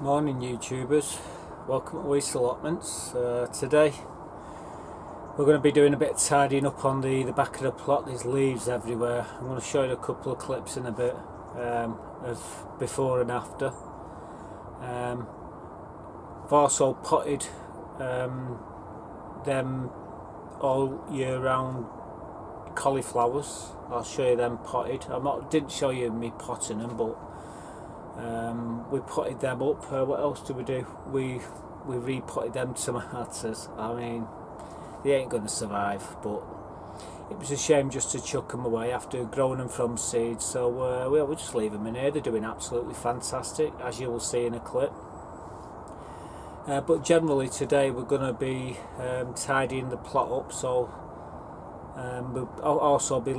Morning YouTubers, welcome to Weaste Allotments. Today we're going to be doing a bit of tidying up on the back of the plot. There's leaves everywhere. I'm going to show you a couple of clips in a bit of before and after. I've also potted them all year round cauliflowers. I'll show you them potted. Didn't show you me potting them, but we potted them up. What else did we do? We re-potted them tomatoes. I mean, they ain't going to survive, but it was a shame just to chuck them away after growing them from seed. So we'll just leave them in here. They're doing absolutely fantastic, as you will see in a clip. But generally today we're going to be tidying the plot up. So we'll also be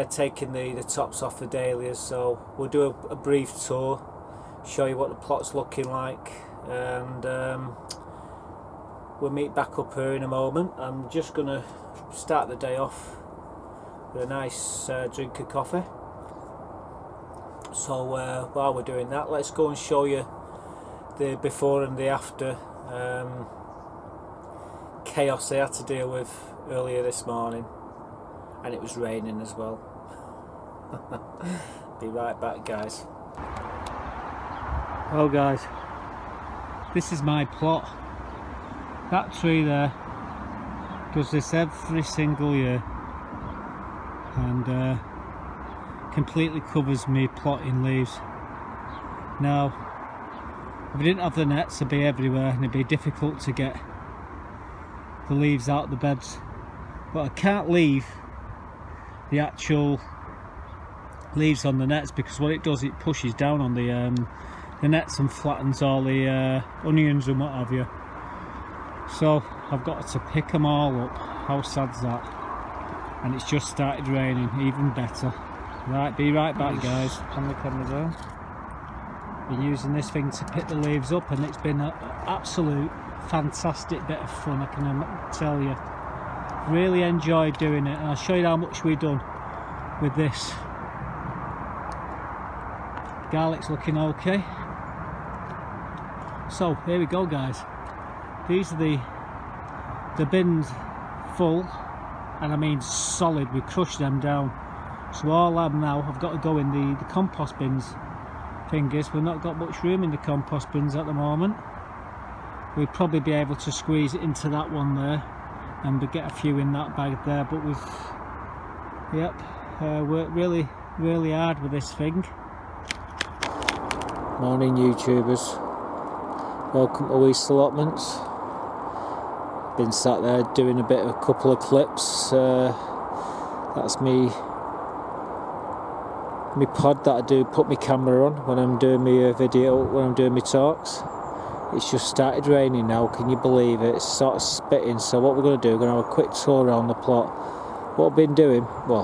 taking the tops off the dahlias. So we'll do a brief tour, show you what the plot's looking like, and we'll meet back up here in a moment. I'm just going to start the day off with a nice drink of coffee. So while we're doing that, let's go and show you the before and the after chaos I had to deal with earlier this morning, and it was raining as well. Be right back, guys. Well guys, this is my plot. That tree there does this every single year and completely covers me plot in leaves. Now, if I didn't have the nets, they'd be everywhere and it'd be difficult to get the leaves out of the beds. But I can't leave the actual leaves on the nets, because what it does, it pushes down on the nets and flattens all the onions and what have you. So I've got to pick them all up. How sad's that? And it's just started raining, even better. Right, be right back guys. Turn the camera down. Been using this thing to pick the leaves up, and it's been an absolute fantastic bit of fun, I can tell you. Really enjoyed doing it, and I'll show you how much we've done with this. Garlic's looking okay. So here we go guys. These are the bins full, and I mean solid. We crushed them down. So all I'm now, I've got to go in the compost bins. Thing is, we've not got much room in the compost bins at the moment. We'll probably be able to squeeze it into that one there and get a few in that bag there, but we've worked really hard with this thing. Morning YouTubers, welcome to Weaste Allotments. Been sat there doing a couple of clips. That's me pod that I do put my camera on when I'm doing my video, when I'm doing my talks. It's just started raining now, can you believe it? It's sort of spitting. So what we're going to do, we're going to have a quick tour around the plot. What I've been doing, well,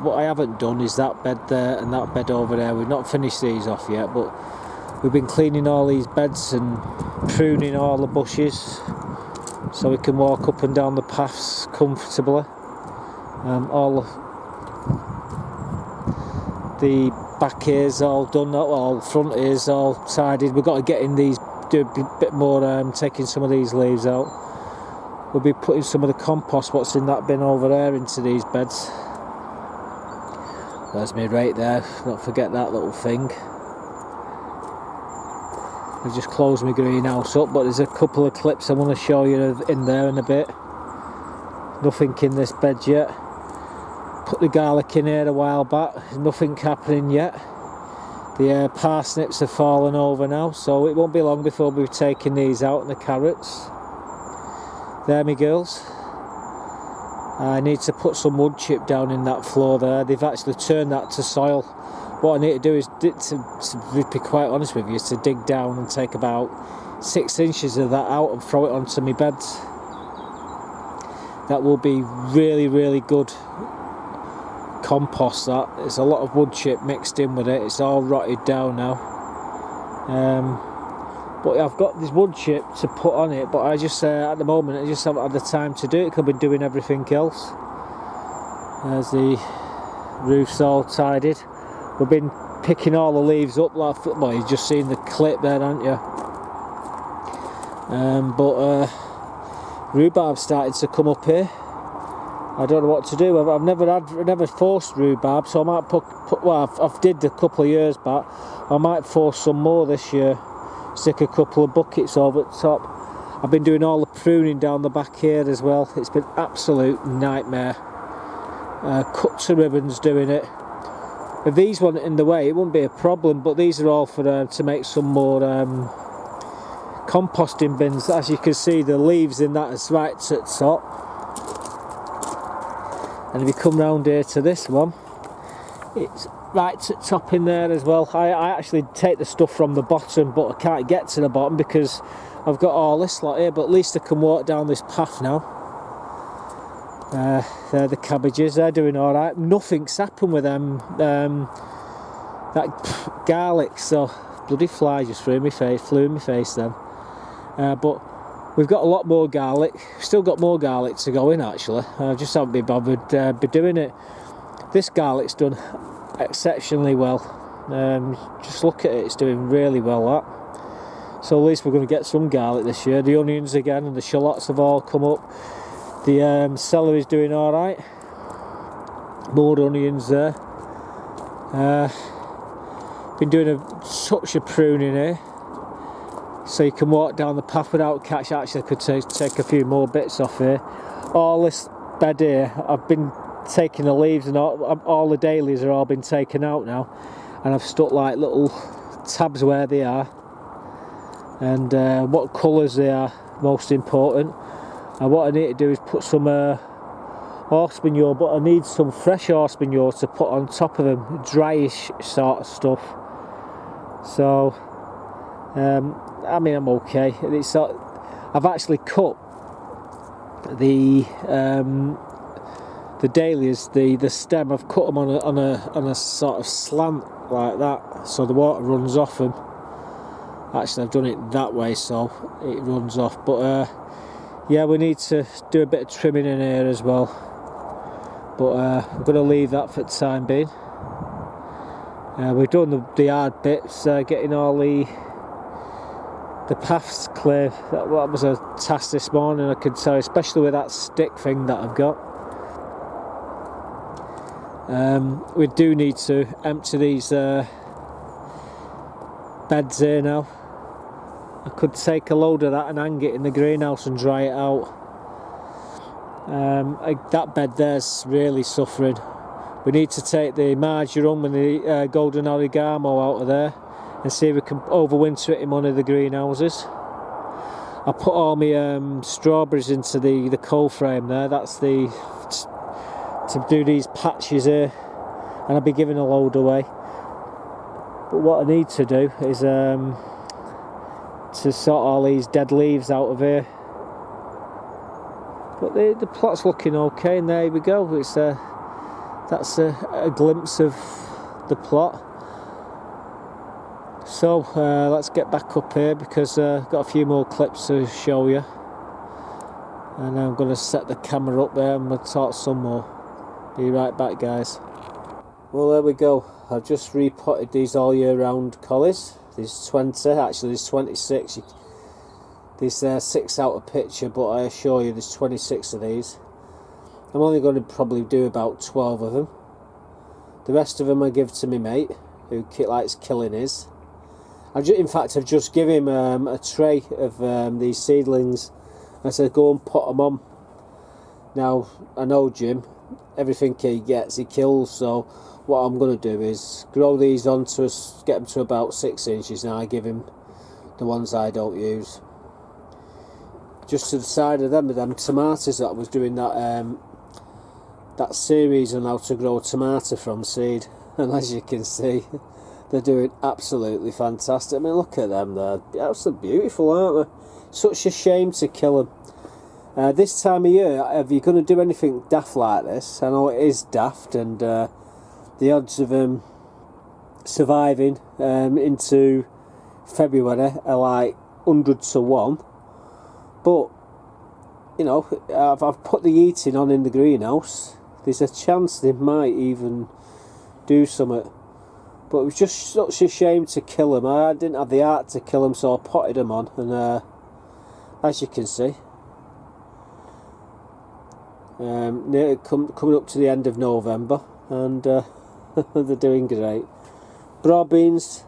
what I haven't done is that bed there and that bed over there. We've not finished these off yet, but we've been cleaning all these beds and pruning all the bushes so we can walk up and down the paths comfortably. All the back ears all done, all front ears all tidied. We've got to get in these, do a bit more taking some of these leaves out. We'll be putting some of the compost, what's in that bin over there, into these beds. There's me right there, don't forget that little thing. I've just closed my greenhouse up, but there's a couple of clips I want to show you in there in a bit. Nothing in this bed yet. Put the garlic in here a while back, nothing happening yet. The parsnips have fallen over now, so it won't be long before we're taking these out, and the carrots. There me girls. I need to put some wood chip down in that floor there. They've actually turned that to soil. What I need to do is, to be quite honest with you, is to dig down and take about 6 inches of that out and throw it onto my beds. That will be really good compost. That there's a lot of wood chip mixed in with it. It's all rotted down now, but I've got this wood chip to put on it, but I just at the moment I just haven't had the time to do it because I've been doing everything else. There's the roof's all tidied. We've been picking all the leaves up. Well, you've just seen the clip there, haven't you? But rhubarb started to come up here. I don't know what to do. I've never forced rhubarb, so I might well, I've did a couple of years back. I might force some more this year. Stick a couple of buckets over the top. I've been doing all the pruning down the back here as well. It's been absolute nightmare. Cut to ribbons doing it. If these weren't in the way, it wouldn't be a problem. But these are all for to make some more composting bins. As you can see, the leaves in that is right at the top. And if you come round here to this one, it's right at the top in there as well. I actually take the stuff from the bottom, but I can't get to the bottom because I've got all this lot here. But at least I can walk down this path now. They're the cabbages. They're doing all right. Nothing's happened with them. That garlic, so bloody fly just flew in my face then. But we've got a lot more garlic. Still got more garlic to go in actually. I just haven't been bothered be doing it. This garlic's done exceptionally well. Just look at it, it's doing really well that. So at least we're going to get some garlic this year. The onions again and the shallots have all come up. The celery's doing all right. More onions there. Been doing such a pruning here, so you can walk down the path without catch. Actually, I could take a few more bits off here. All this bed here, I've been taking the leaves and all the dailies are all been taken out now, and I've stuck like little tabs where they are and what colours they are, most important. And what I need to do is put some horse manure, but I need some fresh horse manure to put on top of them, dryish sort of stuff. So I mean, I'm okay. I've actually cut the dahlias, the stem. I've cut them on a sort of slant like that, so the water runs off them. Actually, I've done it that way, so it runs off. But yeah, we need to do a bit of trimming in here as well. But I'm going to leave that for the time being. We've done the hard bits, getting all the paths clear. That was a task this morning, I could tell, especially with that stick thing that I've got. We do need to empty these beds here now. I could take a load of that and hang it in the greenhouse and dry it out. That bed there's really suffering. We need to take the marjoram and the golden oregano out of there and see if we can overwinter it in one of the greenhouses. I put all my strawberries into the coal frame there. That's to do these patches here, and I'll be giving a load away. But what I need to do is to sort all these dead leaves out of here. But the plot's looking okay, and there we go. That's a glimpse of the plot. So let's get back up here because I've got a few more clips to show you. And I'm going to set the camera up there and we'll talk some more. Be right back, guys. Well, there we go. I've just repotted these all year round collies. There's 20, actually there's 26. There's 6 out of picture, but I assure you there's 26 of these. I'm only going to probably do about 12 of them. The rest of them I give to my mate, who likes killing his. In fact, I've just given him a tray of these seedlings. I said, go and put them on. Now, I know Jim, everything he gets, he kills, so what I'm going to do is grow these on to get them to about 6 inches, and I give him the ones I don't use. Just to the side of them tomatoes that I was doing that series on how to grow a tomato from seed, and as you can see, they're doing absolutely fantastic. I mean, look at them, they're absolutely beautiful, aren't they? Such a shame to kill them. This time of year, if you're going to do anything daft like this, I know it is daft, and the odds of them surviving into February are like 100 to 1. But, you know, I've put the heating on in the greenhouse. There's a chance they might even do something. But it was just such a shame to kill them. I didn't have the heart to kill them, so I potted them on. And as you can see. Coming up to the end of November, and they're doing great. Broad beans,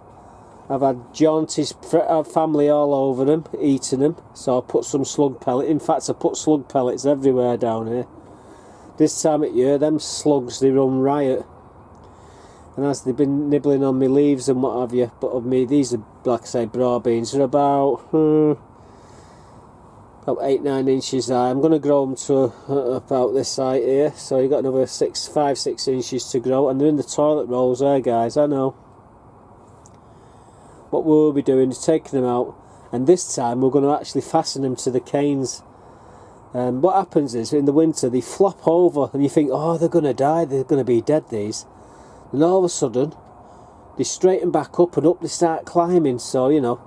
I've had jaunties family all over them, eating them, so I put some slug pellets. In fact, I put slug pellets everywhere down here. This time of year, them slugs, they run riot. And as they've been nibbling on my leaves and what have you, but of me, these are, like I say, broad beans. They're about 8-9 inches high. I'm going to grow them to about this height here, so you've got another 5-6 inches to grow, and they're in the toilet rolls there, guys, I know. What we'll be doing is taking them out, and this time we're going to actually fasten them to the canes. And what happens is, in the winter, they flop over, and you think, oh, they're going to die, they're going to be dead, these. And all of a sudden, they straighten back up, and up they start climbing, so, you know,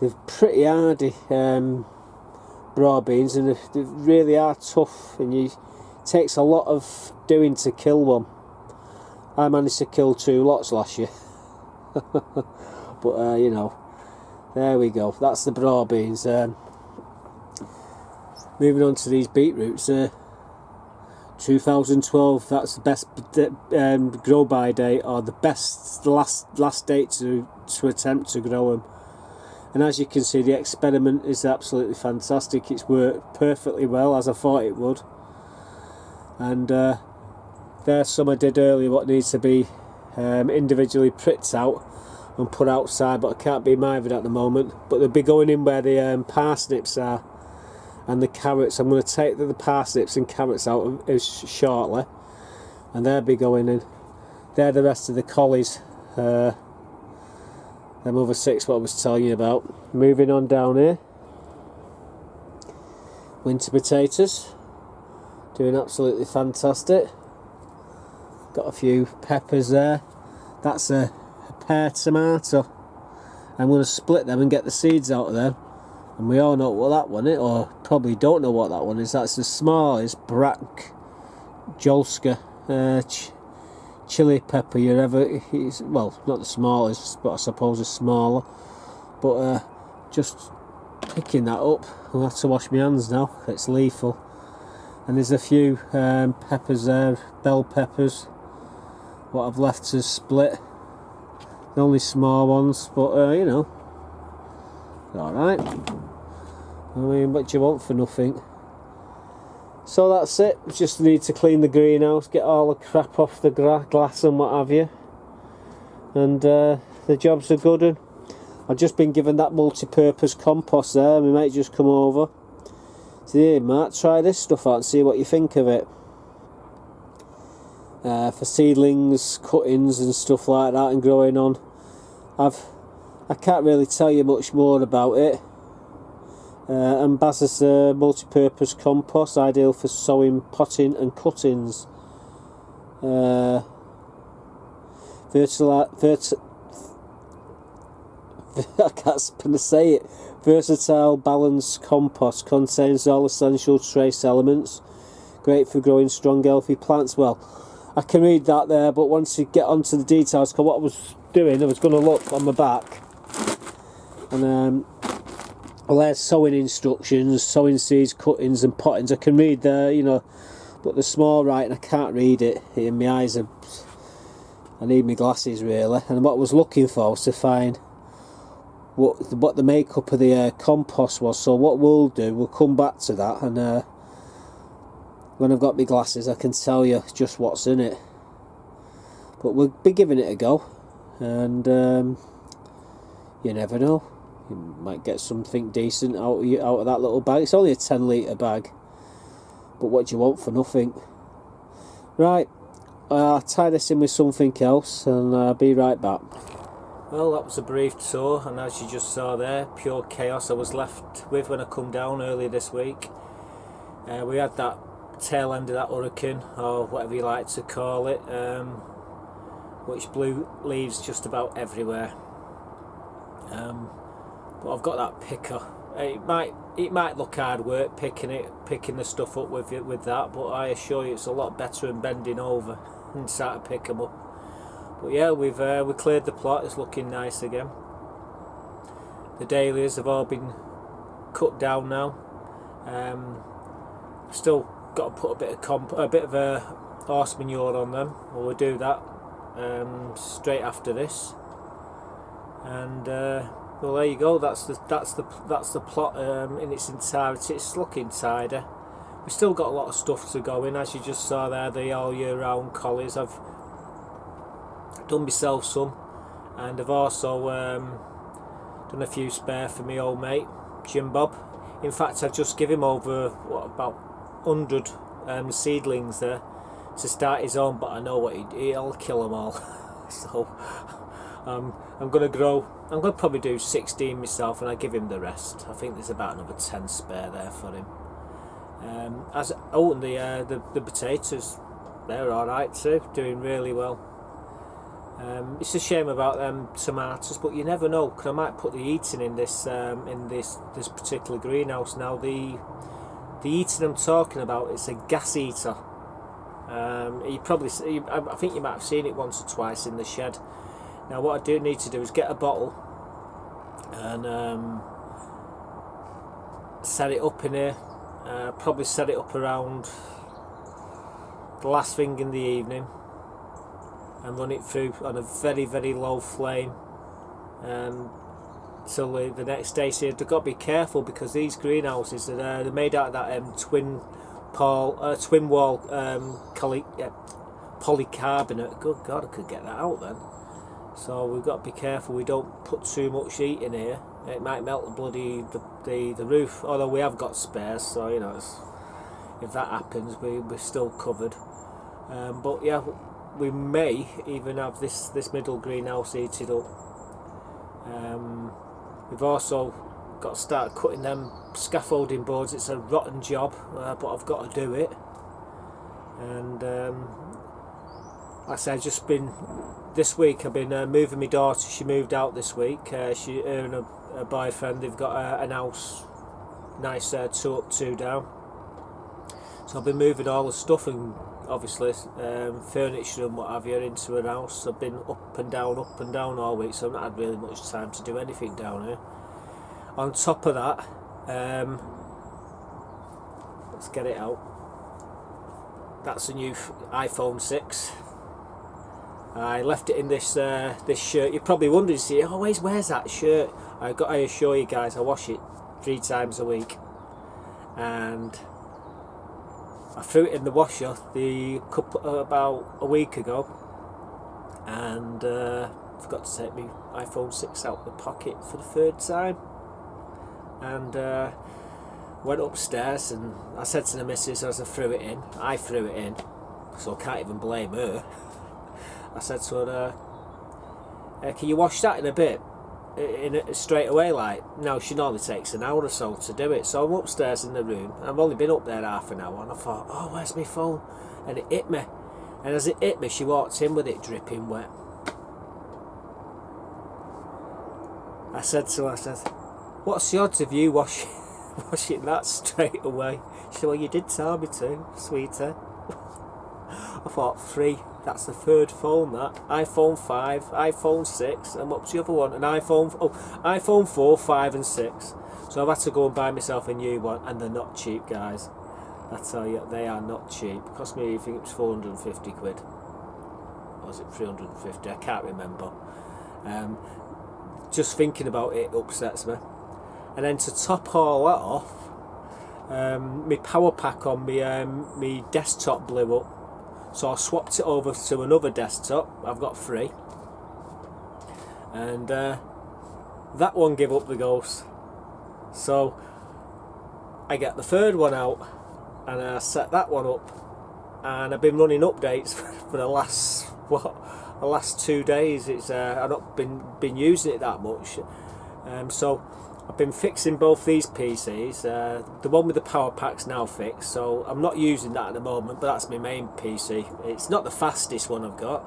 they're pretty hardy broad beans, and they really are tough, and it takes a lot of doing to kill one. I managed to kill 2 lots last year. But you know, there we go, that's the broad beans. Moving on to these beetroots, 2012, that's the best grow by date, or the last date to attempt to grow them. And as you can see, the experiment is absolutely fantastic. It's worked perfectly well, as I thought it would. And there's some I did earlier what needs to be individually pricked out and put outside, but I can't be mithered at the moment. But they'll be going in where the parsnips are and the carrots. I'm going to take the parsnips and carrots out shortly, and they'll be going in. They're the rest of the collies. Them other 6 what I was telling you about. Moving on down here, winter potatoes, doing absolutely fantastic. Got a few peppers there. That's a pear tomato. I'm going to split them and get the seeds out of them. And we all know what that one is, or probably don't know what that one is. That's the smallest Brak Jolska chili pepper you ever. Well, not the smallest, but I suppose it's smaller. But just picking that up. I'll have to wash my hands now. It's lethal. And there's a few peppers there, bell peppers, what I've left to split. They're only small ones, but you know, alright. I mean, what do you want for nothing? So that's it. We just need to clean the greenhouse, get all the crap off the glass and what have you. And the jobs are good. And I've just been given that multi-purpose compost there. We might just come over. So here, Matt, try this stuff out and see what you think of it. For seedlings, cuttings and stuff like that and growing on. I can't really tell you much more about it. And Baz's multi-purpose compost, ideal for sowing, potting and cuttings. I can't say it. Versatile balanced compost, contains all essential trace elements, great for growing strong healthy plants. Well, I can read that there, but once you get onto the details, because what I was doing, I was going to look on the back, and well, there's sowing instructions, sowing seeds, cuttings and pottings. I can read there, you know, but they're small writing, I can't read it, and my eyes are, I need my glasses really. And what I was looking for was to find what the makeup of the compost was. So what we'll do, we'll come back to that, and when I've got my glasses I can tell you just what's in it. But we'll be giving it a go, and you never know, you might get something decent out of that little bag. It's only a 10 litre bag, but what do you want for nothing? Right, I'll tie this in with something else and I'll be right back. Well, that was a brief tour, and as you just saw there, pure chaos I was left with when I come down earlier this week. We had that tail end of that hurricane, or whatever you like to call it, which blew leaves just about everywhere. But I've got that picker. It might look hard work picking the stuff up with that, but I assure you it's a lot better than bending over and start to pick them up. But yeah, we cleared the plot. It's looking nice again. The dahlias have all been cut down now. Still got to put a bit of a horse manure on them. We'll do that straight after this. And well, there you go. That's the plot in its entirety. It's looking tidy. We've still got a lot of stuff to go in, as you just saw there. The all year round collies. I've done myself some, and I've also done a few spare for my old mate Jim Bob. In fact, I've just given him over about 100 seedlings there to start his own, but I know what he'll kill them all. So I'm going to probably do 16 myself, and I give him the rest. I think there's about another 10 spare there for him. And the potatoes, they're all right too, doing really well. It's a shame about them tomatoes, but you never know, because I might put the eating in this particular greenhouse now. The eating I'm talking about, it's a gas eater. I think you might have seen it once or twice in the shed. Now what I do need to do is get a bottle and set it up in here. Probably set it up around the last thing in the evening and run it through on a very, very low flame till the next day. So you've got to be careful, because these greenhouses they're made out of that twin wall polycarbonate. Good God, I could get that out then. So we've got to be careful we don't put too much heat in here. It might melt the roof, although we have got spares, so you know, if that happens we're still covered. But yeah, we may even have this middle greenhouse heated up. We've also got to start cutting them scaffolding boards. It's a rotten job, but I've got to do it. And like I said, this week I've been moving my daughter. She moved out this week. Her and her boyfriend, they've got an house, nice 2 up 2 down. So I've been moving all the stuff and obviously furniture and what have you into an house. I've been up and down all week, so I've not had really much time to do anything down here. On top of that, let's get it out. That's a new iPhone 6. I left it in this shirt. You're probably wondering, where's that shirt? I assure you guys, I wash it 3 times a week, and I threw it in the washer about a week ago, and forgot to take my iPhone 6 out of the pocket for the 3rd time, and went upstairs, and I said to the missus as I threw it in, so I can't even blame her. I said to her, can you wash that in a bit? Straight away, like. No, she normally takes an hour or so to do it. So I'm upstairs in the room. I've only been up there half an hour, and I thought, oh, where's my phone? And it hit me. And as it hit me, she walked in with it dripping wet. I said to her, what's the odds of you washing that straight away? She said, well, you did tell me to, sweetie. I thought, 3. That's the 3rd phone, that. iPhone 5, iPhone 6, and what's the other one? An iPhone 4, 5 and 6. So I've had to go and buy myself a new one, and they're not cheap, guys. I tell you, they are not cheap. It cost me, I think it was 450 quid. Or was it 350? I can't remember. Just thinking about it upsets me. And then to top all that off, my power pack on my desktop blew up. So I swapped it over to another desktop. I've got 3. And that one gave up the ghost. So I get the 3rd one out, and I set that one up, and I've been running updates for the last 2 days. I've not been using it that much. So I've been fixing both these PCs. The one with the power pack's now fixed, so I'm not using that at the moment, but that's my main PC. It's not the fastest one I've got.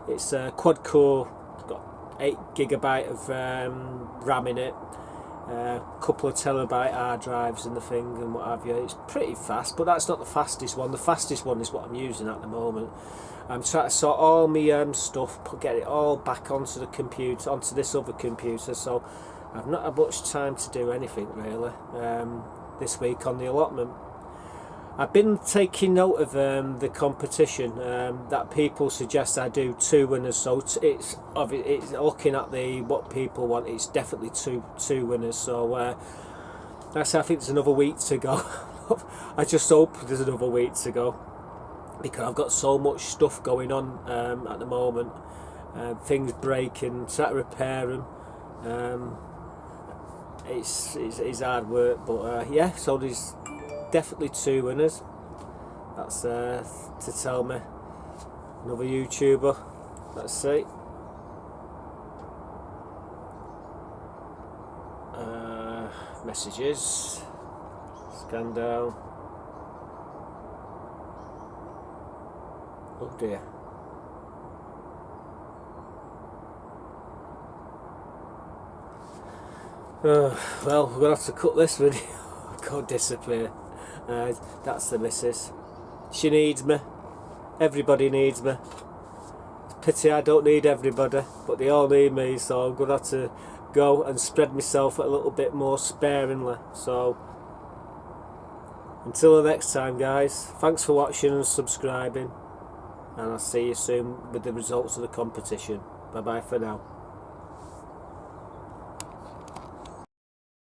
It's a quad core. It's got 8GB of RAM in it, a couple of terabyte hard drives and the thing and what have you. It's pretty fast, but that's not the fastest one. The fastest one is what I'm using at the moment. I'm trying to sort all my stuff, get it all back onto the computer, onto this other computer. So I've not had much time to do anything really this week on the allotment. I've been taking note of the competition that people suggest I do 2 winners, so it's looking at what people want. It's definitely two winners. So I think there's another week to go. I just hope there's another week to go, because I've got so much stuff going on at the moment. Things breaking, try to repair them. It's hard work, but yeah. So there's definitely 2 winners. That's to tell me. Another YouTuber. Let's see. Messages. Scan down. Oh dear. Well, we're going to have to cut this video. I can't disappear. That's the missus. She needs me. Everybody needs me. It's a pity I don't need everybody, but they all need me, so I'm going to have to go and spread myself a little bit more sparingly. So, until the next time, guys, thanks for watching and subscribing, and I'll see you soon with the results of the competition. Bye bye for now.